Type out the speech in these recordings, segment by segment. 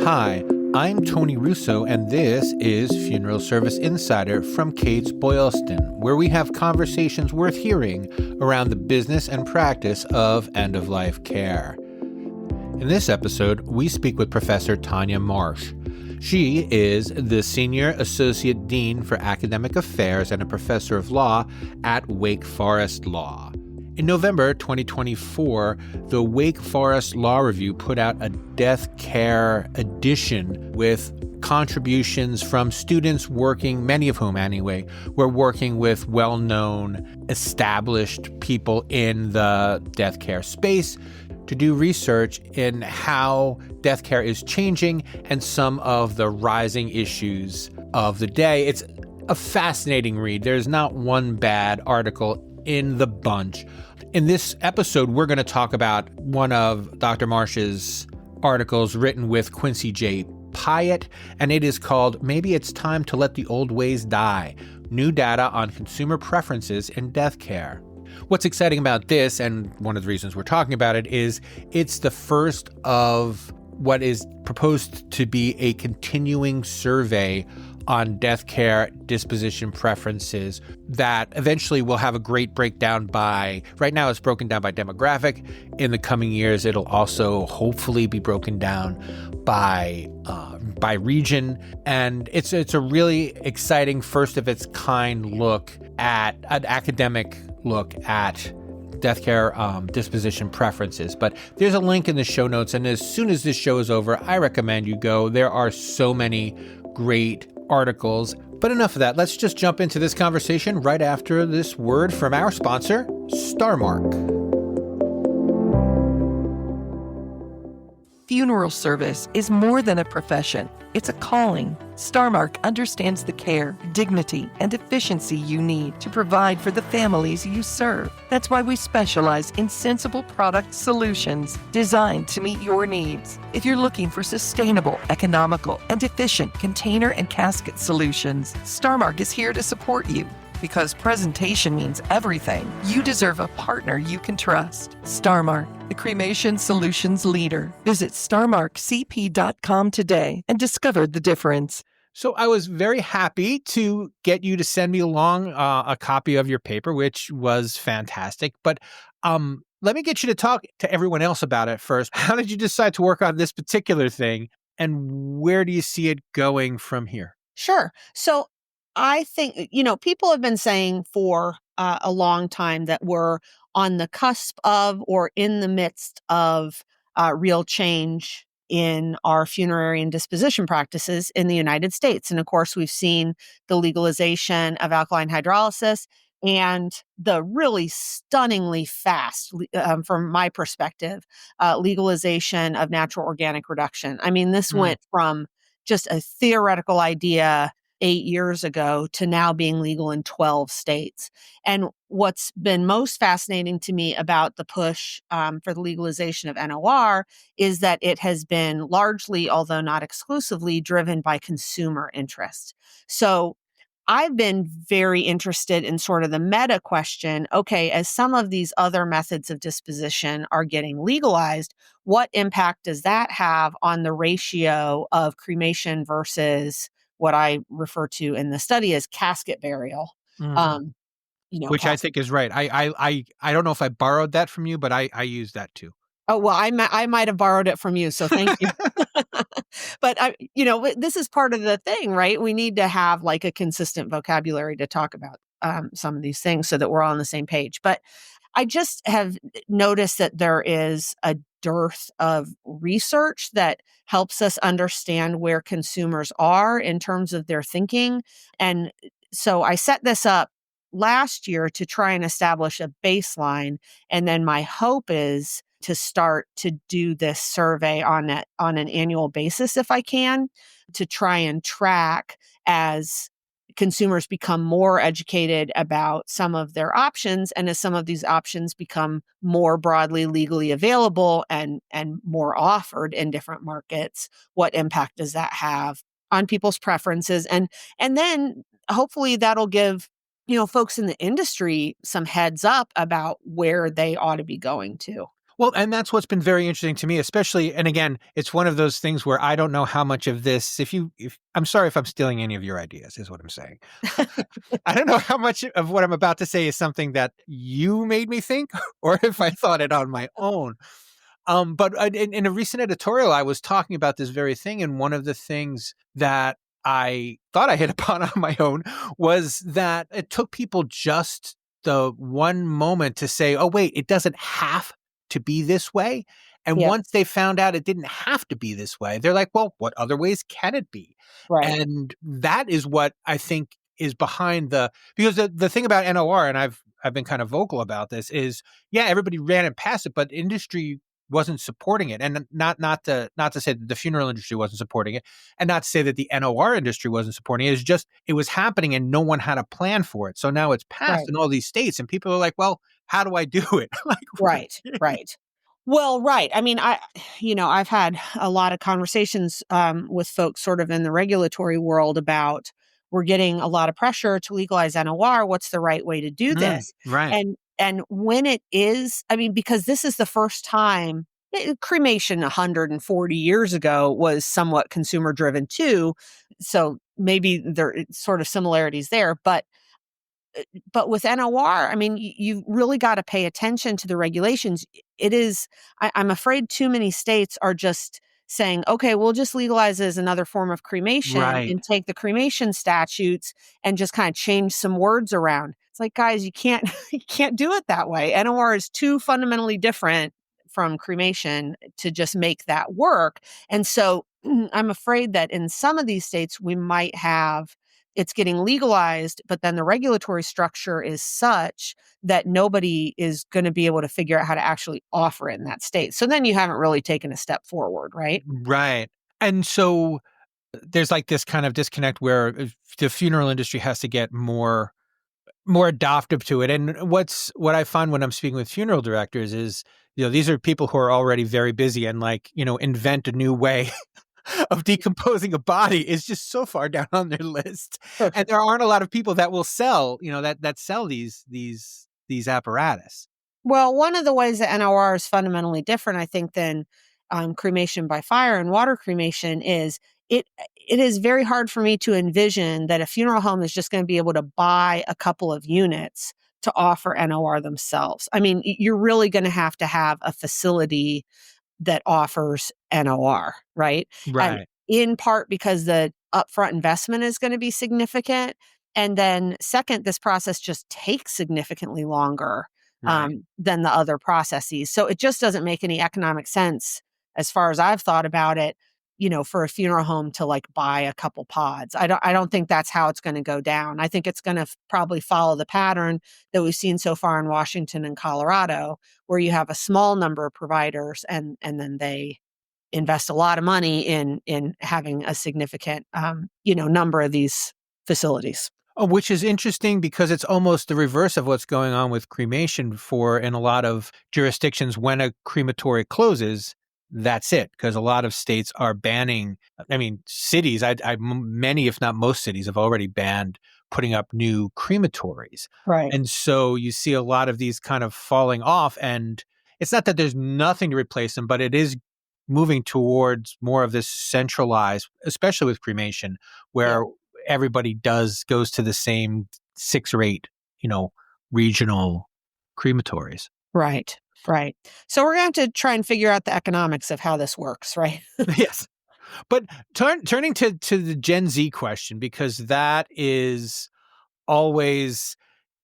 Hi, I'm Tony Russo, and this is Funeral Service Insider from Kates-Boylston, where we have conversations worth hearing around the business and practice of end-of-life care. In this episode, we speak with Professor Tanya Marsh. She is the Senior Associate Dean for Academic Affairs and a Professor of Law at Wake Forest Law. In November 2024, the Wake Forest Law Review put out a death care edition with contributions from students working, many of whom anyway, were working with well-known, established people in the death care space to do research in how death care is changing and some of the rising issues of the day. It's a fascinating read. There's not one bad article in the bunch. In this episode, we're going to talk about one of Dr. Marsh's articles written with Quincy J. Pyatt, and it is called Maybe It's Time to Let the Old Ways Die, New Data on Consumer Preferences in Death Care. What's exciting about this, and one of the reasons we're talking about it, is it's the first of what is proposed to be a continuing survey on death care disposition preferences that eventually will have a great breakdown by, right now it's broken down by demographic. In the coming years, it'll also hopefully be broken down by region. And it's a really exciting first of its kind look at an academic look at death care disposition preferences. But there's a link in the show notes. And as soon as this show is over, I recommend you go. There are so many great articles. But enough of that. Let's just jump into this conversation right after this word from our sponsor, Starmark. Funeral service is more than a profession. It's a calling. Starmark understands the care, dignity, and efficiency you need to provide for the families you serve. That's why we specialize in sensible product solutions designed to meet your needs. If you're looking for sustainable, economical, and efficient container and casket solutions, Starmark is here to support you. Because presentation means everything, you deserve a partner you can trust. Starmark, the cremation solutions leader. Visit starmarkcp.com today and discover the difference. So I was very happy to get you to send me along a copy of your paper, which was fantastic. But let me get you to talk to everyone else about it first. How did you decide to work on this particular thing, and where do you see it going from here? Sure. So I think, people have been saying for a long time that we're on the cusp of or in the midst of real change in our funerary and disposition practices in the United States. And of course, we've seen the legalization of alkaline hydrolysis and the really stunningly fast, from my perspective, legalization of natural organic reduction. I mean, this went from just a theoretical idea 8 years ago to now being legal in 12 states. And what's been most fascinating to me about the push for the legalization of NOR is that it has been largely, although not exclusively, driven by consumer interest. So I've been very interested in sort of the meta question, okay, as some of these other methods of disposition are getting legalized, what impact does that have on the ratio of cremation versus what I refer to in the study as casket burial? Which I think is right. I don't know if I borrowed that from you, but I use that too. Oh, well, I might have borrowed it from you, so thank you. But this is part of the thing, right? We need to have like a consistent vocabulary to talk about some of these things so that we're all on the same page. But I just have noticed that there is a dearth of research that helps us understand where consumers are in terms of their thinking. And so I set this up last year to try and establish a baseline. And then my hope is to start to do this survey on an annual basis, if I can, to try and track as consumers become more educated about some of their options, and as some of these options become more broadly legally available and more offered in different markets, what impact does that have on people's preferences? And then hopefully that'll give folks in the industry some heads up about where they ought to be going to. Well, and that's what's been very interesting to me, especially, and again, it's one of those things where I don't know how much of this, if I'm sorry if I'm stealing any of your ideas, is what I'm saying. I don't know how much of what I'm about to say is something that you made me think, or if I thought it on my own. But in a recent editorial, I was talking about this very thing. And one of the things that I thought I hit upon on my own was that it took people just the one moment to say, oh, wait, it doesn't have to be this way. And Yeah. once they found out it didn't have to be this way, they're like, well, what other ways can it be? Right. And that is what I think is behind because the thing about NOR, and I've been kind of vocal about this, is yeah, everybody ran and passed it, but industry wasn't supporting it. And not to say that the funeral industry wasn't supporting it, and not to say that the NOR industry wasn't supporting it. It's just it was happening and no one had a plan for it. So now it's passed Right. in all these states and people are like, well, how do I do it? Like, Right. Right. Well, right. I mean, I've had a lot of conversations with folks sort of in the regulatory world about we're getting a lot of pressure to legalize NOR. What's the right way to do this? Right. And when it is, I mean, because this is the first time cremation 140 years ago was somewhat consumer driven too. So maybe there are sort of similarities there, but with NOR, I mean, you've really got to pay attention to the regulations. It is, I'm afraid too many states are just saying, okay, we'll just legalize it as another form of cremation Right. and take the cremation statutes and just kind of change some words around. It's like, guys, you can't, you can't do it that way. NOR is too fundamentally different from cremation to just make that work. And so I'm afraid that in some of these states, we might have it's getting legalized, but then the regulatory structure is such that nobody is going to be able to figure out how to actually offer it in that state. So then you haven't really taken a step forward, right? Right. And so there's like this kind of disconnect where the funeral industry has to get more adaptive to it. And what I find when I'm speaking with funeral directors is, these are people who are already very busy and like, invent a new way of decomposing a body is just so far down on their list. Sure. And there aren't a lot of people that will sell, that sell these apparatus. Well, one of the ways that NOR is fundamentally different, I think, than cremation by fire and water cremation is it is very hard for me to envision that a funeral home is just going to be able to buy a couple of units to offer NOR themselves. I mean, you're really going to have a facility that offers NOR, right? And Right. in part because the upfront investment is going to be significant. And then second, this process just takes significantly longer Right. than the other processes. So it just doesn't make any economic sense as far as I've thought about it, for a funeral home to like buy a couple pods. I don't think that's how it's going to go down. I think it's going to probably follow the pattern that we've seen so far in Washington and Colorado, where you have a small number of providers and then they invest a lot of money in having a significant number of these facilities. Which is interesting because it's almost the reverse of what's going on with cremation in a lot of jurisdictions. When a crematory closes, that's it. Because a lot of states are banning, I mean, cities, many, if not most cities have already banned putting up new crematories. Right. And so you see a lot of these kind of falling off. And it's not that there's nothing to replace them, but it is moving towards more of this centralized, especially with cremation, where everybody goes to the same 6 or 8, regional crematories. Right. Right. So we're going to have to try and figure out the economics of how this works, right? Yes. But turning to the Gen Z question, because that is always,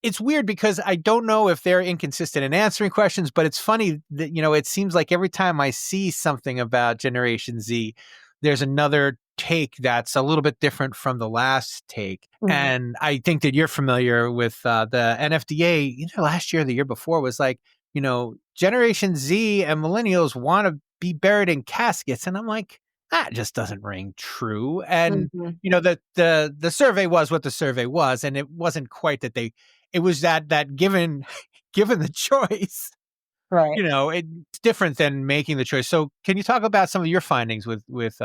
it's weird because I don't know if they're inconsistent in answering questions, but it's funny that, it seems like every time I see something about Generation Z, there's another take that's a little bit different from the last take. Mhm. And I think that you're familiar with the NFDA, last year, the year before was like, Generation Z and millennials want to be buried in caskets. And I'm like, that just doesn't ring true. And, Mhm. the survey was what the survey was. And it wasn't quite that it was that given the choice, Right. it's different than making the choice. So can you talk about some of your findings with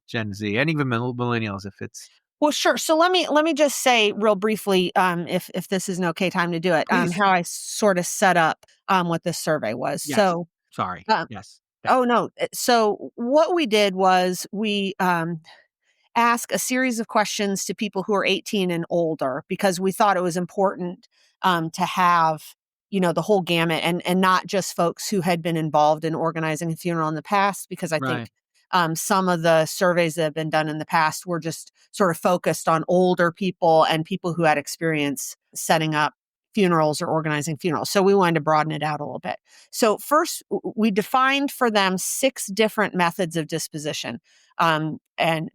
Gen Z and even millennials if it's. Well, sure. So let me just say real briefly, if this is an okay time to do it, Please. how I sort of set up what this survey was. Yes. So Sorry. Um, Yes. oh no. So what we did was we ask a series of questions to people who are 18 and older because we thought it was important to have the whole gamut and not just folks who had been involved in organizing a funeral in the past, because I Right. think some of the surveys that have been done in the past were just sort of focused on older people and people who had experience setting up funerals or organizing funerals. So we wanted to broaden it out a little bit. So first, we defined for them 6 different methods of disposition. And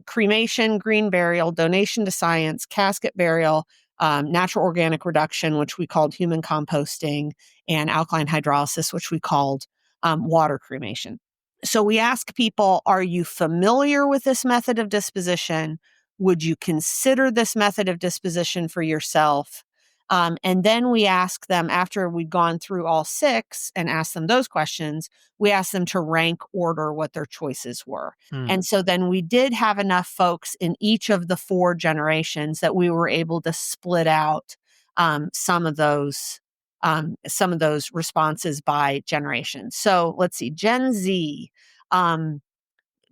cremation, green burial, donation to science, casket burial, natural organic reduction, which we called human composting, and alkaline hydrolysis, which we called water cremation. So we ask people, are you familiar with this method of disposition? Would you consider this method of disposition for yourself? And then we ask them, after we've gone through all 6 and asked them those questions, we asked them to rank order what their choices were. Mm. And so then we did have enough folks in each of the 4 generations that we were able to split out some of those responses by generation. So let's see, Gen Z,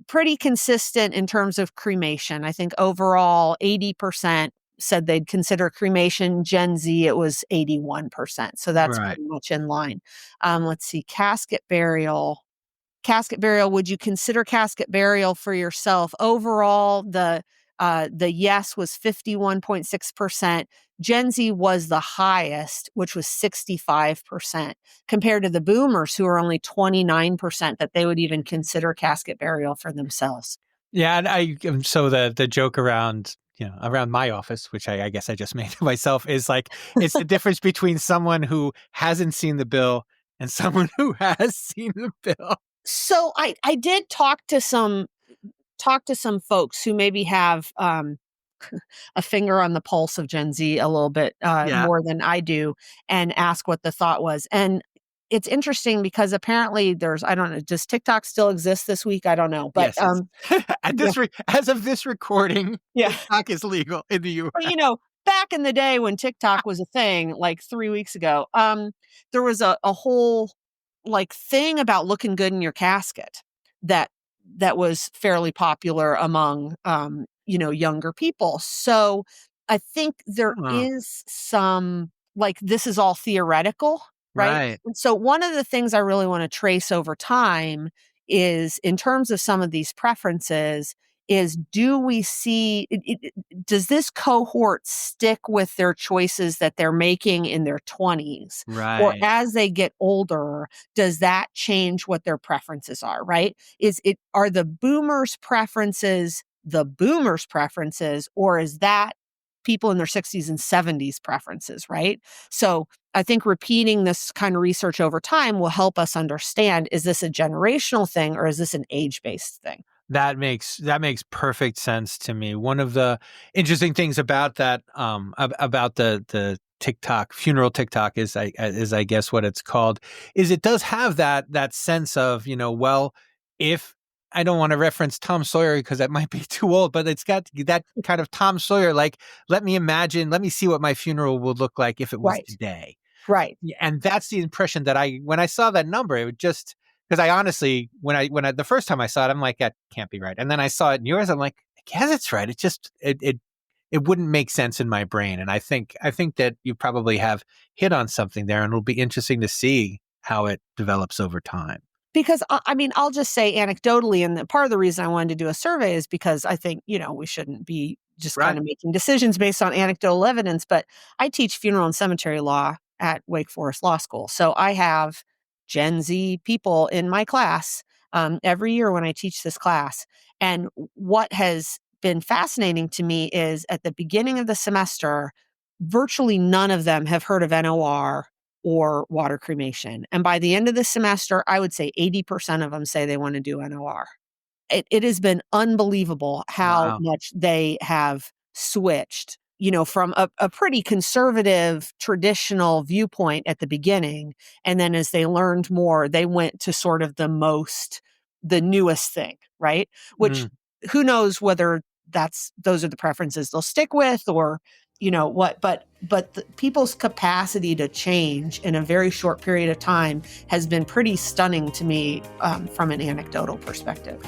pretty consistent in terms of cremation. I think overall 80% said they'd consider cremation. Gen Z, it was 81%. So that's Right. pretty much in line. Let's see, casket burial. Casket burial, would you consider casket burial for yourself? Overall, the yes was 51.6%. Gen Z was the highest, which was 65%, compared to the boomers, who are only 29% that they would even consider casket burial for themselves. Yeah, and so the joke around around my office, which I guess I just made myself, is like it's the difference between someone who hasn't seen the bill and someone who has seen the bill. So I did talk to some folks who maybe have a finger on the pulse of Gen Z a little bit Yeah. more than I do, and ask what the thought was. And it's interesting because apparently I don't know, does TikTok still exist this week? I don't know, but Yes. yeah, As of this recording, yeah. TikTok is legal in the But U.S. back in the day when TikTok was a thing, like 3 weeks ago, there was a whole like thing about looking good in your casket that was fairly popular among younger people. So I think there Oh, is some, like, this is all theoretical, right? right. And so one of the things I really want to trace over time is, in terms of some of these preferences, is, do we see does this cohort stick with their choices that they're making in their 20s, or Right. as they get older, does that change what their preferences are, right? Are the boomers preferences the boomers preferences, or is that people in their 60s and 70s preferences, right? So I think repeating this kind of research over time will help us understand, is this a generational thing or is this an age-based thing? That makes perfect sense to me. One of the interesting things about that, about the TikTok funeral TikTok is I guess what it's called, is it does have that sense of, well, if I don't want to reference Tom Sawyer because that might be too old, but it's got that kind of Tom Sawyer, like, let me see what my funeral would look like if it was Right. today. Right. Yeah, and that's the impression that when I saw that number, it would just, because I honestly, when I the first time I saw it, I'm like, that can't be right. And then I saw it in yours, I'm like, I guess it's right. It just it wouldn't make sense in my brain. And I think that you probably have hit on something there, and it'll be interesting to see how it develops over time. Because I mean, I'll just say anecdotally, and part of the reason I wanted to do a survey is because I think, we shouldn't be just kind Right. of making decisions based on anecdotal evidence. But I teach funeral and cemetery law at Wake Forest Law School. So I have Gen Z people in my class every year when I teach this class. And what has been fascinating to me is, at the beginning of the semester, virtually none of them have heard of NOR or water cremation. And by the end of the semester, I would say 80% of them say they want to do NOR. It has been unbelievable how Wow. much they have switched, from a pretty conservative, traditional viewpoint at the beginning. And then as they learned more, they went to sort of the newest thing, right? Which, Mm. who knows whether those are the preferences they'll stick with, or but people's capacity to change in a very short period of time has been pretty stunning to me from an anecdotal perspective.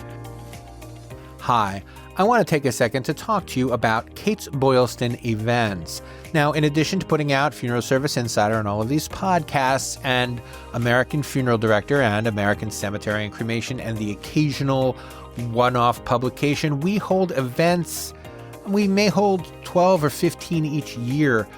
Hi, I want to take a second to talk to you about Kates-Boylston events. Now, in addition to putting out Funeral Service Insider and all of these podcasts and American Funeral Director and American Cemetery and Cremation and the occasional one-off publication, we hold events. We may hold 12 or 15 each year,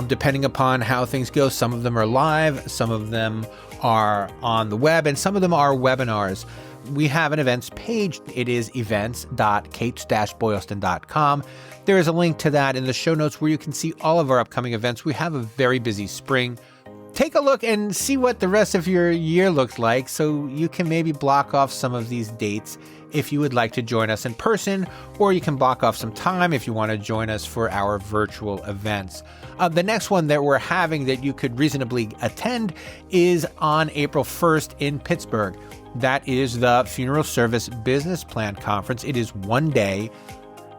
depending upon how things go. Some of them are live, some of them are on the web, and some of them are webinars. We have an events page. It is events.kates-boylston.com. There is a link to that in the show notes where you can see all of our upcoming events. We have a very busy spring. Take a look and see what the rest of your year looks like so you can maybe block off some of these dates if you would like to join us in person, or you can block off some time if you want to join us for our virtual events. The next one that we're having that you could reasonably attend is on April 1st in Pittsburgh. That is the Funeral Service Business Plan Conference. It is one day,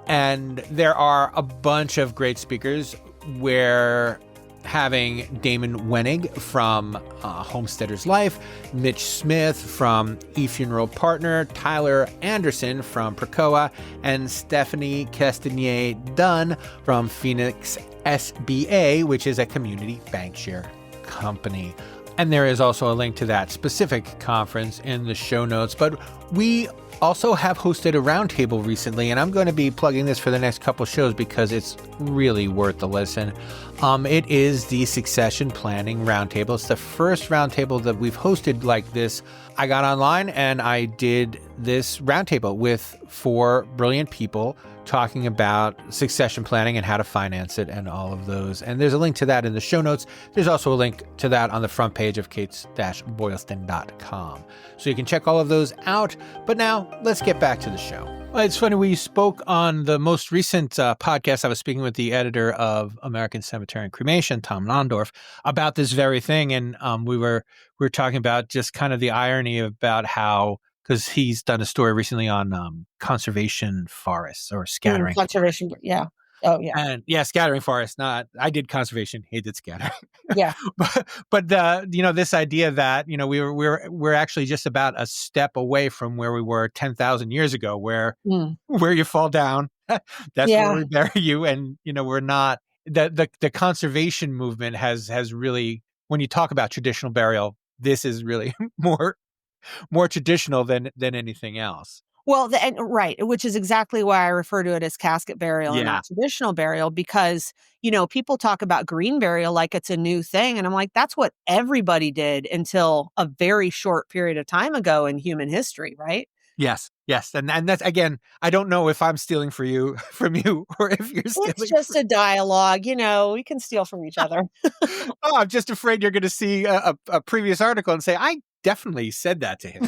and there are a bunch of great speakers. We're having Damon Wenig from Homesteader's Life, Mitch Smith from eFuneral Partner, Tyler Anderson from Precoa, and Stephanie Castanier-Dunn from Phoenix SBA, which is a community bankshare company. And there is also a link to that specific conference in the show notes. But we also have hosted a roundtable recently, and I'm going to be plugging this for the next couple shows because it's really worth the listen. It is the Succession Planning Roundtable. It's the first roundtable that we've hosted like this. I got online and I did this roundtable with 4 brilliant people talking about succession planning and how to finance it and all of those. And there's a link to that in the show notes. There's also a link to that on the front page of kates-boylston.com. So you can check all of those out. But now let's get back to the show. Well, it's funny, we spoke on the most recent podcast. I was speaking with the editor of American Cemetery and Cremation, Tom Nondorf, about this very thing. And we were talking about just kind of the irony about how, because he's done a story recently on conservation forests or scattering. Conservation, yeah. Oh, yeah. And scattering forests. Not, I did conservation. He did scattering. Yeah. but this idea that, we're actually just about a step away from where we were 10,000 years ago, where you fall down, that's where we bury you. And, we're not, the conservation movement has really, when you talk about traditional burial, this is really more traditional than anything else. Well, right, which is exactly why I refer to it as casket burial and not traditional burial, because, people talk about green burial like it's a new thing. And I'm like, that's what everybody did until a very short period of time ago in human history, right? Yes. And that's, again, I don't know if I'm stealing from you or if you're stealing. It's just a dialogue, we can steal from each other. Oh, I'm just afraid you're going to see a previous article and say, I definitely said that to him.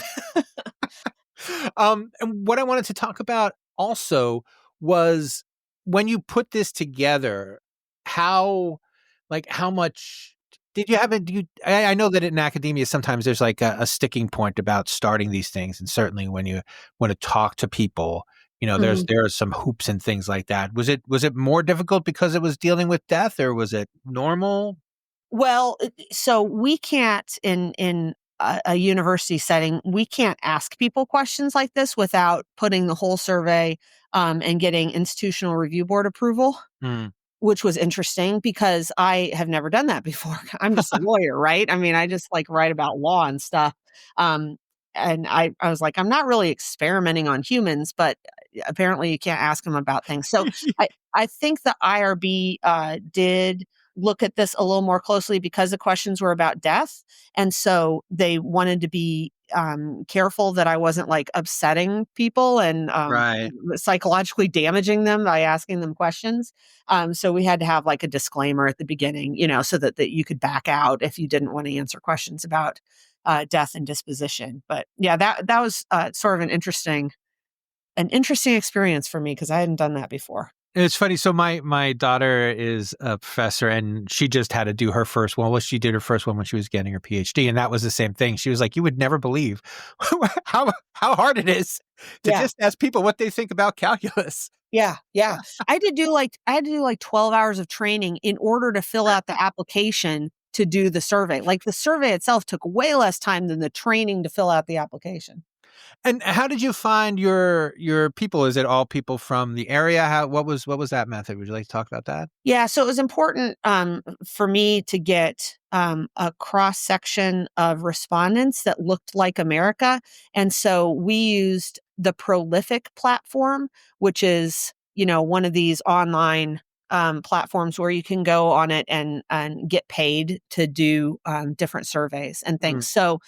And what I wanted to talk about also was when you put this together, how much did you have it? I know that in academia, sometimes there's like a sticking point about starting these things. And certainly when you want to talk to people, there are some hoops and things like that. Was it more difficult because it was dealing with death, or was it normal? Well, so we can't in a university setting, we can't ask people questions like this without putting the whole survey and getting institutional review board approval, which was interesting because I have never done that before. I'm just a lawyer, right? I mean, I just write about law and stuff. And I was like, I'm not really experimenting on humans, but apparently you can't ask them about things. So I think the IRB did look at this a little more closely because the questions were about death. And so they wanted to be careful that I wasn't upsetting people and psychologically damaging them by asking them questions. So we had to have a disclaimer at the beginning, so that you could back out if you didn't want to answer questions about death and disposition. But yeah, that was sort of an interesting experience for me because I hadn't done that before. It's funny. So my daughter is a professor, and she just had to do her first one. Well, she did her first one when she was getting her PhD, and that was the same thing. She was like, "You would never believe how hard it is to just ask people what they think about calculus." Yeah, yeah. I had to do like 12 hours of training in order to fill out the application to do the survey. Like the survey itself took way less time than the training to fill out the application. And how did you find your people? Is it all people from the area? What was that method? Would you like to talk about that? Yeah, so it was important for me to get a cross section of respondents that looked like America, and so we used the Prolific platform, which is one of these online platforms where you can go on it and get paid to do different surveys and Mm. things. So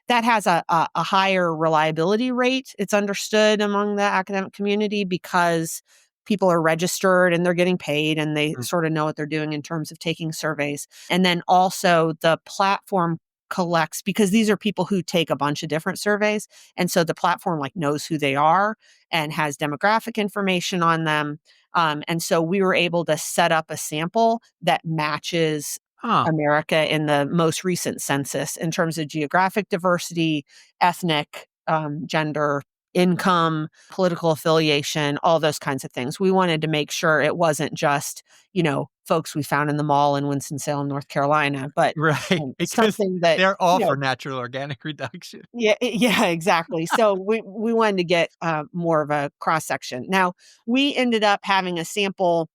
that has a higher reliability rate. It's understood among the academic community because people are registered and they're getting paid and they Mm. sort of know what they're doing in terms of taking surveys. And then also the platform collects, because these are people who take a bunch of different surveys. And so the platform like knows who they are and has demographic information on them. And so we were able to set up a sample that matches Huh. America in the most recent census in terms of geographic diversity, ethnic, gender, income, political affiliation, all those kinds of things. We wanted to make sure it wasn't just, folks we found in the mall in Winston-Salem, North Carolina, but Right. Because something that, they're all for natural organic reduction. yeah, yeah, exactly. So we wanted to get more of a cross section. Now we ended up having a sample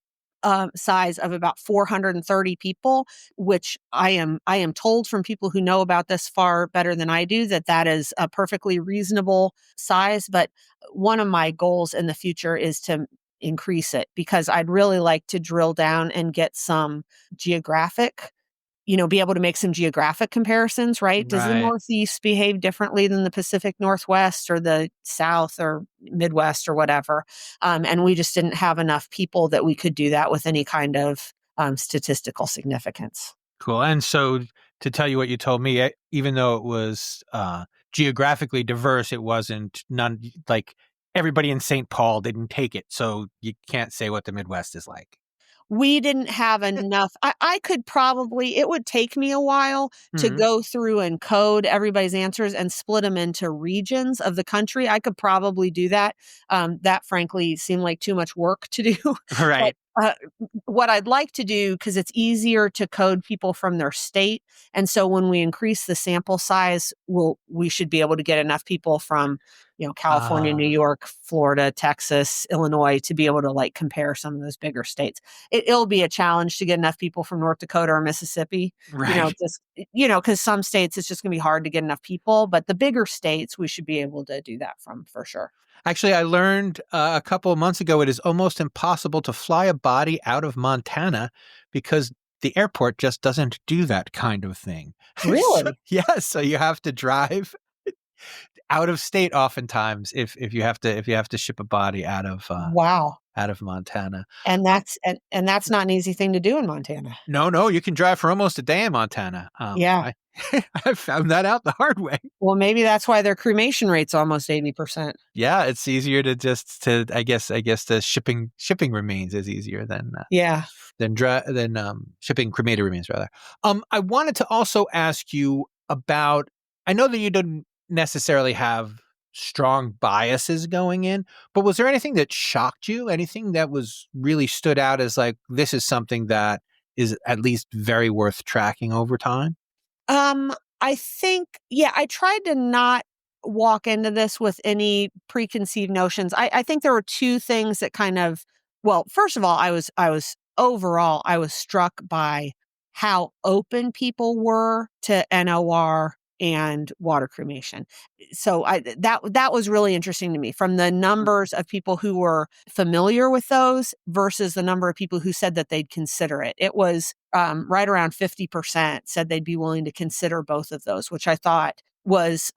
size of about 430 people, which I am told from people who know about this far better than I do that is a perfectly reasonable size. But one of my goals in the future is to increase it because I'd really like to drill down and get some geographic, be able to make some geographic comparisons, right? Does the Right. Northeast behave differently than the Pacific Northwest or the South or Midwest or whatever? And we just didn't have enough people that we could do that with any kind of statistical significance. Cool. And so to tell you what you told me, even though it was geographically diverse, it wasn't none like everybody in St. Paul didn't take it. So you can't say what the Midwest is like. We didn't have enough. I could probably, it would take me a while to Mhm. go through and code everybody's answers and split them into regions of the country. I could probably do that. That frankly seemed like too much work to do. But Right. what I'd like to do, because it's easier to code people from their state. And so when we increase the sample size, we should be able to get enough people from, California, New Uh, York, Florida, Texas, Illinois to be able to like compare some of those bigger states. It'll be a challenge to get enough people from North Dakota or Mississippi, right. because some states it's just going to be hard to get enough people, but the bigger states we should be able to do that from for sure. Actually, I learned a couple of months ago it is almost impossible to fly a body out of Montana because the airport just doesn't do that kind of thing. So, Really? yes, so you have to drive out of state oftentimes if you have to ship a body Wow. out of Montana. And that's not an easy thing to do in Montana. No, you can drive for almost a day in Montana. Yeah. I I found that out the hard way. Well, maybe that's why their cremation rate's almost 80%. Yeah, it's easier to I guess the shipping remains is easier Yeah. than shipping cremated remains rather. I wanted to also ask you about. I know that you didn't necessarily have strong biases going in, but was there anything that shocked you? Anything that was really stood out as like this is something that is at least very worth tracking over time? Um, I think, yeah, I tried to not walk into this with any preconceived notions. I think there were two things that kind of, well, first of all, I was struck by how open people were to NOR and water cremation. So that was really interesting to me, from the numbers of people who were familiar with those versus the number of people who said that they'd consider it. It was right around 50% said they'd be willing to consider both of those, which I thought was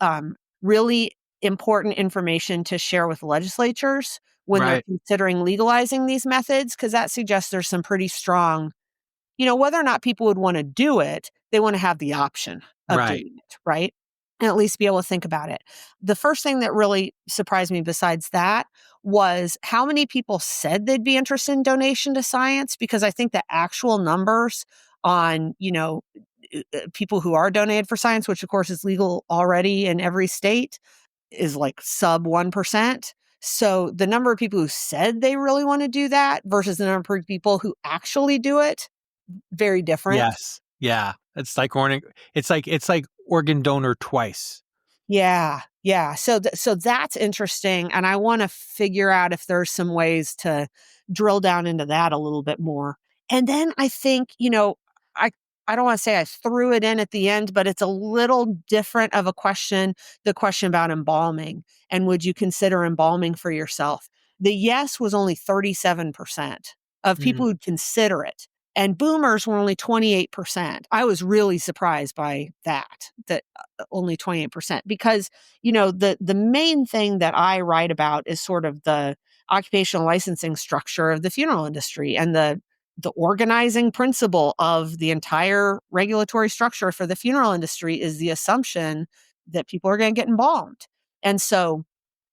really important information to share with legislatures when they're Right, considering legalizing these methods, because that suggests there's some pretty strong, whether or not people would want to do it, they want to have the option of right, doing it, right? And at least be able to think about it. The first thing that really surprised me besides that was how many people said they'd be interested in donation to science, because I think the actual numbers on, people who are donated for science, which of course is legal already in every state, is like sub 1%. So the number of people who said they really want to do that versus the number of people who actually do it, very different. Yes. Yeah. It's like organ donor twice. Yeah. Yeah. So that's interesting. And I want to figure out if there's some ways to drill down into that a little bit more. And then I think, I, I don't want to say I threw it in at the end, but it's a little different of a question, the question about embalming. And would you consider embalming for yourself? The yes was only 37% of people Mm. who'd consider it. And boomers were only 28%. I was really surprised by that only 28%, because, the main thing that I write about is sort of the occupational licensing structure of the funeral industry and the organizing principle of the entire regulatory structure for the funeral industry is the assumption that people are going to get embalmed. And so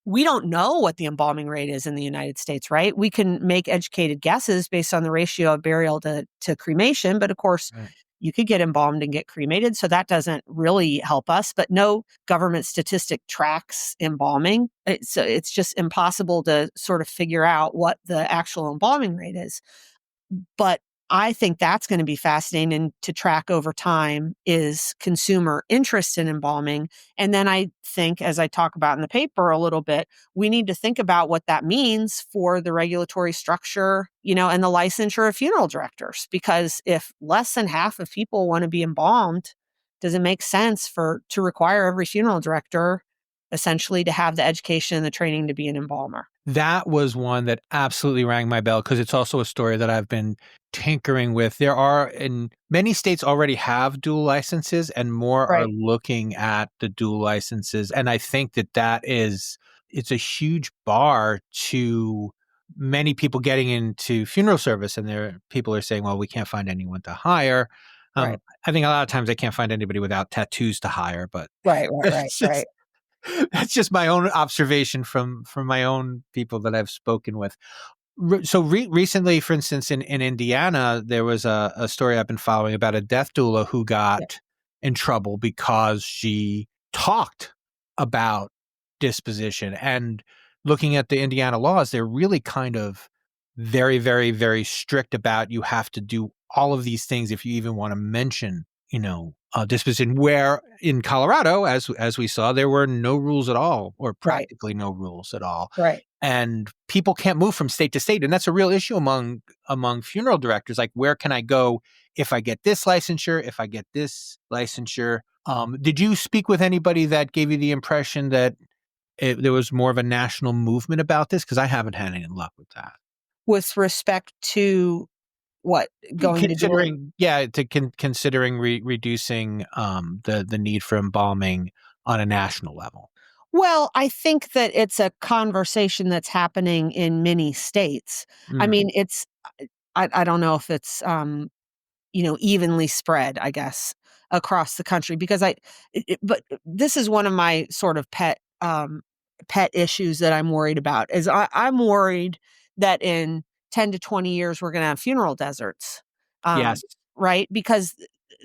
we don't know what the embalming rate is in the United States, right? We can make educated guesses based on the ratio of burial to cremation, but of course, Right. you could get embalmed and get cremated, so that doesn't really help us. But no government statistic tracks embalming. It's just impossible to sort of figure out what the actual embalming rate is. But I think that's going to be fascinating to track over time, is consumer interest in embalming. And then I think, as I talk about in the paper a little bit, we need to think about what that means for the regulatory structure, and the licensure of funeral directors. Because if less than half of people want to be embalmed, does it make sense to require every funeral director essentially to have the education and the training to be an embalmer? That was one that absolutely rang my bell, because it's also a story that I've been tinkering with. There are, in many states already have dual licenses, and more are Right, looking at the dual licenses. And I think it's a huge bar to many people getting into funeral service. And people are saying, well, we can't find anyone to hire. right, I think a lot of times they can't find anybody without tattoos to hire, but right, right, right, it's right. just that's just my own observation from my own people that I've spoken with. Recently, for instance, in Indiana, there was a story I've been following about a death doula who Yeah, got in trouble because she talked about disposition. And looking at the Indiana laws, they're really kind of very, very, very strict about, you have to do all of these things if you even want to mention, disposition. Where in Colorado, as we saw, there were no rules at all, or right, practically no rules at all. right. And people can't move from state to state, and that's a real issue among funeral directors. Like, where can I go if I get this licensure, if I get this licensure? Did you speak with anybody that gave you the impression that there was more of a national movement about this? Because I haven't had any luck with that. With respect to what? Going to dual? Considering, yeah, considering reducing the need for embalming on a national level. Well, I think that it's a conversation that's happening in many states. I Mm. mean, I don't know if it's, evenly spread, I guess, across the country, because but this is one of my sort of pet issues that I'm worried about, is I'm worried that in 10 to 20 years, we're going to have funeral deserts. Yes. Right? Because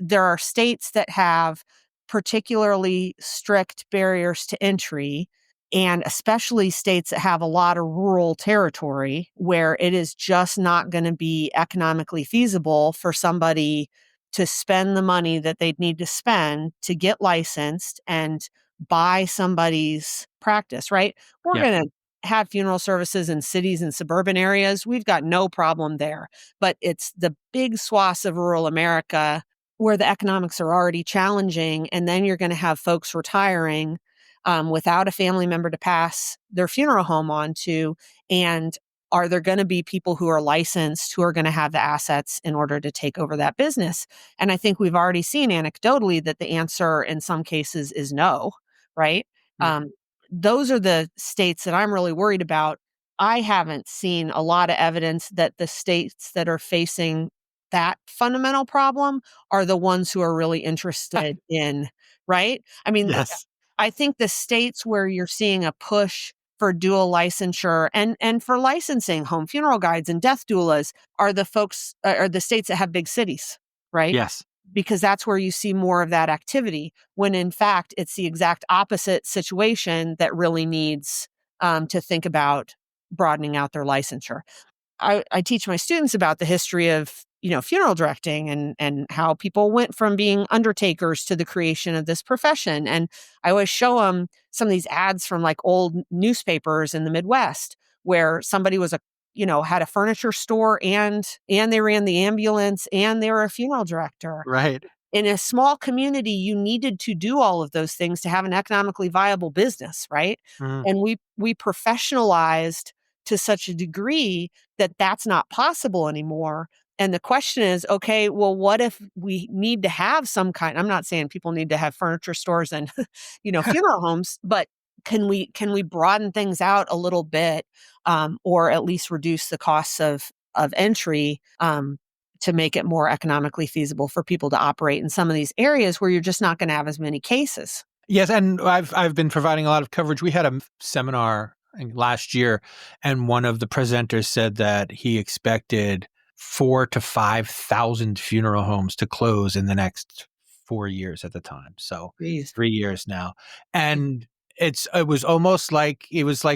there are states that have particularly strict barriers to entry, and especially states that have a lot of rural territory where it is just not going to be economically feasible for somebody to spend the money that they'd need to spend to get licensed and buy somebody's practice, right? We're Yep. going to have funeral services in cities and suburban areas. We've got no problem there. But it's the big swaths of rural America where the economics are already challenging. And then you're going to have folks retiring without a family member to pass their funeral home on to. And are there going to be people who are licensed who are going to have the assets in order to take over that business? And I think we've already seen anecdotally that the answer in some cases is no, right? Mm. Those are the states that I'm really worried about. I haven't seen a lot of evidence that the states that are facing that fundamental problem are the ones who are really interested in, right? I mean, Yes. I think the states where you're seeing a push for dual licensure and for licensing home funeral guides and death doulas are the states that have big cities, right? Yes. Because that's where you see more of that activity, when in fact it's the exact opposite situation that really needs to think about broadening out their licensure. I teach my students about the history of, funeral directing and how people went from being undertakers to the creation of this profession. And I always show them some of these ads from like old newspapers in the Midwest where somebody was had a furniture store and they ran the ambulance and they were a funeral director. Right. In a small community, you needed to do all of those things to have an economically viable business, right? Mhm. And we professionalized to such a degree that that's not possible anymore. And the question is, okay, well, what if we need to have some kind, I'm not saying people need to have furniture stores and, funeral homes, but can we broaden things out a little bit, or at least reduce the costs of entry, to make it more economically feasible for people to operate in some of these areas where you're just not going to have as many cases. Yes, and I've been providing a lot of coverage. We had a seminar last year, and one of the presenters said that he expected 4,000 to 5,000 funeral homes to close in the next 4 years at the time. So Jeez. 3 years now, and it was almost like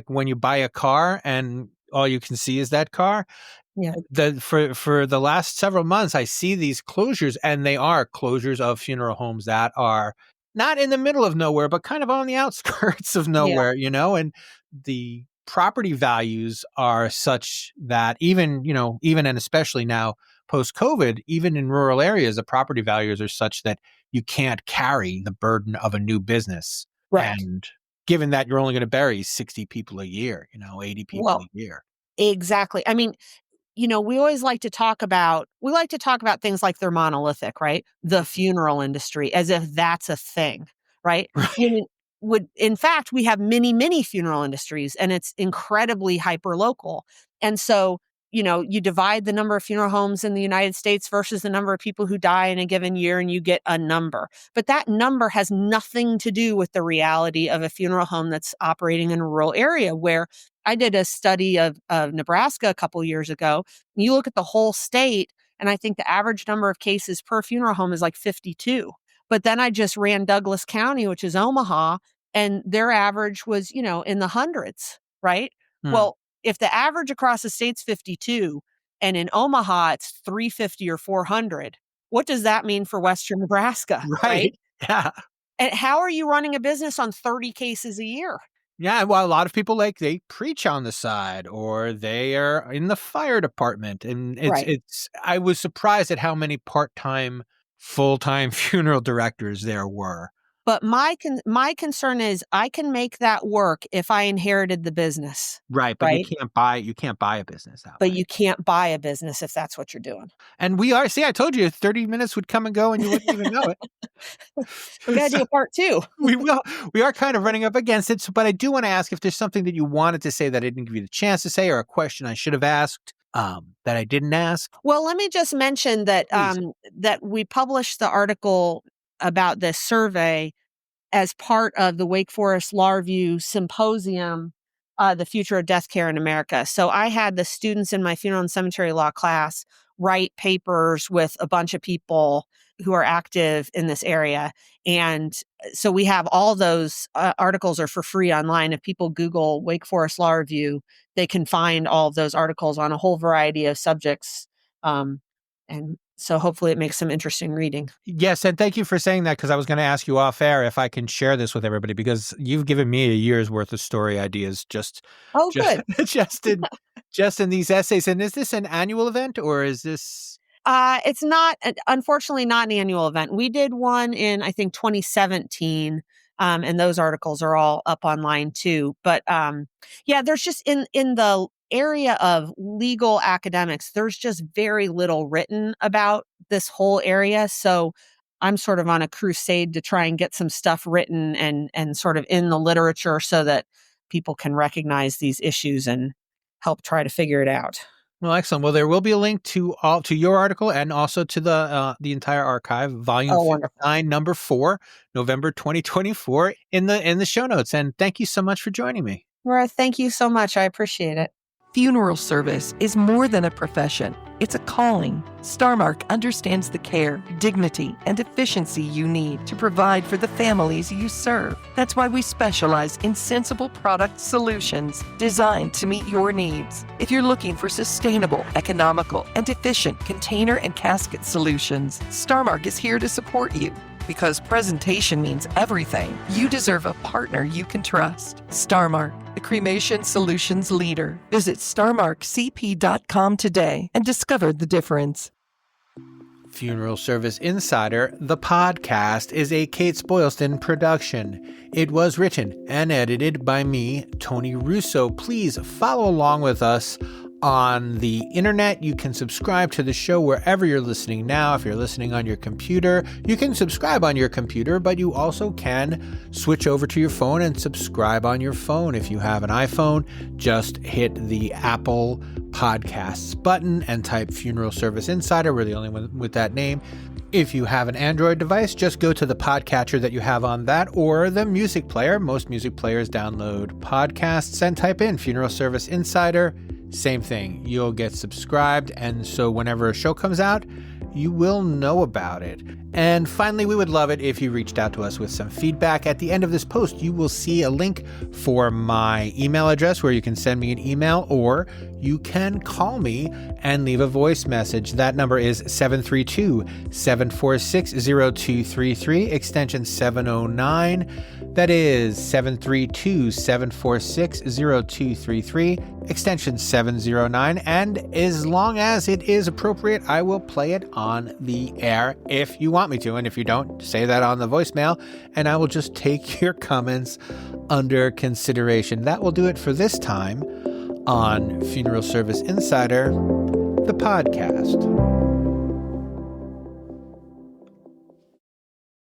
when you buy a car and all you can see is that car. Yeah. For the last several months, I see these closures, and they are closures of funeral homes that are not in the middle of nowhere, but kind of on the outskirts of Yeah. nowhere, and the property values are such that even and especially now post COVID, even in rural areas, the property values are such that you can't carry the burden of a new business. Right. And given that you're only going to bury 60 people a year, 80 people Well, a year. exactly. I mean, we like to talk about things like they're monolithic, right? The funeral industry, as if that's a thing, right? Right. When in fact, we have many, many funeral industries and it's incredibly hyper local. And so, you divide the number of funeral homes in the United States versus the number of people who die in a given year and you get a number. But that number has nothing to do with the reality of a funeral home that's operating in a rural area where I did a study of Nebraska a couple years ago. You look at the whole state, and I think the average number of cases per funeral home is like 52. But then I just ran Douglas County, which is Omaha, and their average was, in the hundreds, right? Hmm. Well, if the average across the state's 52 and in Omaha it's 350 or 400, what does that mean for Western Nebraska, right? Right. Yeah. And how are you running a business on 30 cases a year? Yeah, well, a lot of people they preach on the side or they are in the fire department, and Right. I was surprised at how many part-time, full-time funeral directors there were. But my concern is I can make that work if I inherited the business, Right, but right? you can't buy a business that But way. you can't buy a business if that's what you're doing. And I told you 30 minutes would come and go and you wouldn't even know it. We gotta So do a part 2. we will we are kind of running up against it, but I do want to ask if there's something that you wanted to say that I didn't give you the chance to say, or a question I should have asked that I didn't ask. Well, let me just mention that Please. that we published the article about this survey as part of the Wake Forest Law Review Symposium, The Future of Death Care in America. So I had the students in my funeral and cemetery law class write papers with a bunch of people who are active in this area. And so we have all those articles are for free online. If people Google Wake Forest Law Review, they can find all of those articles on a whole variety of subjects. And so hopefully it makes some interesting reading. Yes, and thank you for saying that, because I was going to ask you off air if I can share this with everybody, because you've given me a year's worth of story ideas Oh, just good. just in these essays. And is this an annual event or is this? It's not, unfortunately, not an annual event. We did one in, I think, 2017, and those articles are all up online too. But yeah, there's just in the area of legal academics, there's just very little written about this whole area. So I'm sort of on a crusade to try and get some stuff written and sort of in the literature so that people can recognize these issues and help try to figure it out. Well, excellent. Well, there will be a link to your article and also to the entire archive, volume Oh, wonderful. 59, number 4, November 2024, in the show notes. And thank you so much for joining me. Laura, thank you so much. I appreciate it. Funeral service is more than a profession. It's a calling. Starmark understands the care, dignity, and efficiency you need to provide for the families you serve. That's why we specialize in sensible product solutions designed to meet your needs. If you're looking for sustainable, economical, and efficient container and casket solutions, Starmark is here to support you. Because presentation means everything, you deserve a partner you can trust. Starmark, the cremation solutions leader. Visit starmarkcp.com today and discover the difference. Funeral Service Insider, the podcast, is a Kates-Boylston production. It was written and edited by me, Tony Russo. Please follow along with us on the internet. You can subscribe to the show wherever you're listening now. If you're listening on your computer, you can subscribe on your computer, but you also can switch over to your phone and subscribe on your phone. If you have an iPhone, just hit the Apple Podcasts button and type Funeral Service Insider. We're the only one with that name. If you have an Android device, just go to the podcatcher that you have on that or the music player. Most music players download podcasts and type in Funeral Service Insider. Same thing. You'll get subscribed, and so whenever a show comes out, you will know about it. And finally, we would love it if you reached out to us with some feedback. At the end of this post, you will see a link for my email address where you can send me an email, or you can call me and leave a voice message. That number is 732-746-0233, extension 709. That is 732-746-0233, extension 709. And as long as it is appropriate, I will play it on the air if you want me to. And if you don't, say that on the voicemail, and I will just take your comments under consideration. That will do it for this time on Funeral Service Insider, the podcast.